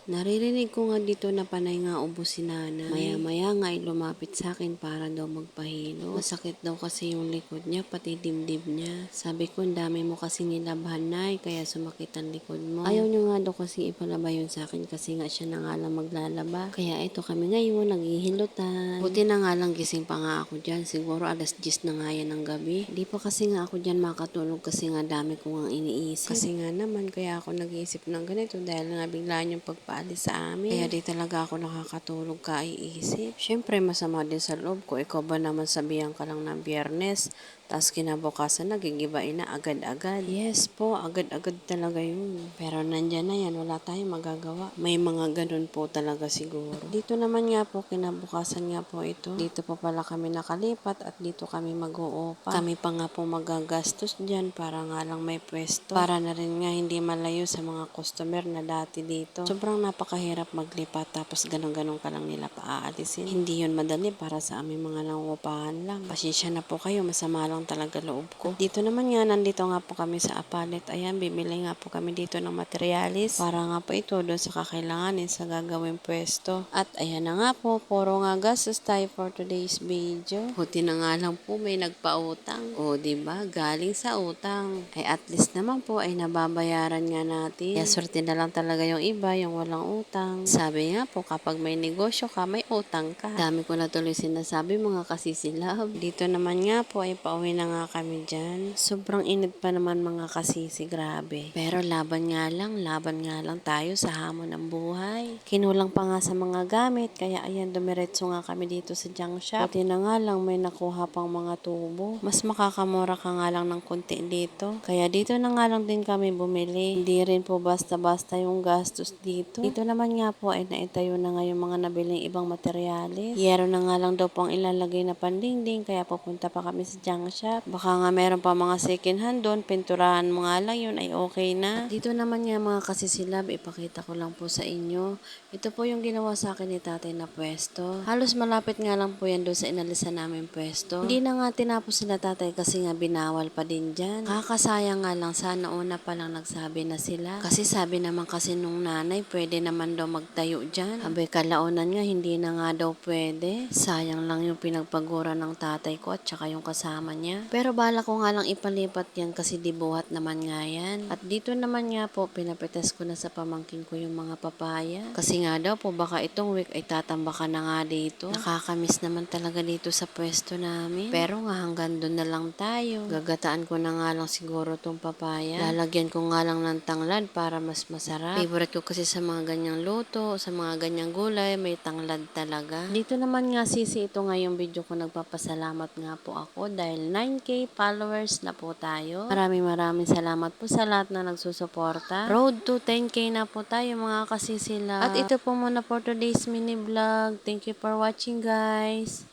Naririnig ko nga dito na panay nga ubo si nanay. Maya-maya nga ay lumapit sa akin para daw magpahilo. Masakit daw kasi yung likod niya, pati dibdib niya. Sabi ko, ang dami mo kasi nilabahan, nay, kaya sumakit ang likod mo. Ayaw niyo nga daw kasi ipalaba yun sa akin kasi nga siya na nga lang maglalaba. Kaya ito kami ngayon, naghihilutan. Buti na nga lang gising pa nga ako dyan. Siguro alas 10 na nga yan ng gabi. Di pa kasi nga ako dyan makatulog kasi nga dami ko nga iniisip. Kasi nga naman, kaya ako nag-iisip ng ganito dahil nga biglaan yung pagpaalis sa amin. Kaya di talaga ako nakakatulog kaiisip. Siyempre, masama din sa loob ko. Ikaw ba naman sabihan ka lang ng Biyernes, tapos kinabukasan nagigibain na agad-agad. Yes po, agad-agad talaga yun. Pero nandyan na yan, wala tayong magagawa. May mga ganun po talaga siguro. Dito naman nga po, kinabukasan nga po ito. Dito pa pala kami nakalipat at dito kami mag-uupa. Kami pa nga po magagastos dyan para nga lang may pwesto. Para na rin nga hindi malayo sa mga customer na dati dito. Sobrang napakahirap maglipat tapos ganun-ganun ka lang nila paaalisin. Hindi yun madali para sa aming mga nangungupahan lang. Pasensya na po kayo, masama lang talaga loob ko. Dito naman nga, nandito nga po kami sa Apalit. Ayan, bibili nga po kami dito ng materialis para nga po ito doon sa kakailanganin sa gagawing pwesto. At ayan na nga po, puro nga gastos tayo for today's video. Buti na nga lang po may nagpautang. O, diba? Galing sa utang. Ay at least naman po ay nababayaran nga natin. Kaya swerte na lang talaga yung iba, yung walang utang. Sabi nga po, kapag may negosyo ka, may utang ka. Dami ko na tuloy sinasabi mga kasisilab. Dito naman nga po ay pauwi na nga kami dyan. Sobrang init pa naman mga kasisi, grabe. Pero laban nga lang tayo sa hamon ng buhay. Kinulang pa nga sa mga gamit, kaya ayan dumiretso nga kami dito sa junk shop. Buti na nga lang may nakuha pang mga tubo. Mas makakamura ka nga lang ng konti dito. Kaya dito na nga lang din kami bumili. Hindi rin po basta-basta yung gastos dito. Dito naman nga po ay naitayo na nga yung mga nabiling ibang materyales. Yero na nga lang daw po ang ilalagay na pandingding, kaya pupunta pa kami sa junk shop. Baka nga meron pa mga second hand doon, pinturahan mo nga lang yun ay okay na. At dito naman nga mga kasisilab, ipakita ko lang po sa inyo. Ito po yung ginawa sa akin ni tatay na pwesto. Halos malapit nga lang po yan doon sa inalisan namin pwesto. Hindi na nga tinapos sila tatay kasi nga binawal pa din dyan. Kakasayang nga lang, sana una pa lang nagsabi na sila. Kasi sabi naman kasi nung nanay, pwede naman daw magtayo dyan. Abay kalaunan nga, hindi na nga daw pwede. Sayang lang yung pinagpagura ng tatay ko at saka yung kasama niya. Pero bala ko nga lang ipalipat yan kasi dibuhat naman nga yan. At dito naman nga po, pinapitas ko na sa pamangkin ko yung mga papaya. Kasi nga daw po, baka itong week ay tatambakan na nga dito. Nakakamiss naman talaga dito sa pwesto namin. Pero nga hanggang doon na lang tayo. Gagataan ko na nga lang siguro tong papaya. Lalagyan ko nga lang ng tanglad para mas masarap. Favorite ko kasi sa mga ganyang luto, sa mga ganyang gulay, may tanglad talaga. Dito naman nga sisi, ito nga yung video ko, nagpapasalamat nga po ako dahil 9K followers na po tayo. Maraming salamat po sa lahat na nagsusuporta. Road to 10K na po tayo mga kasisila. At ito po muna for today's mini vlog. Thank you for watching guys.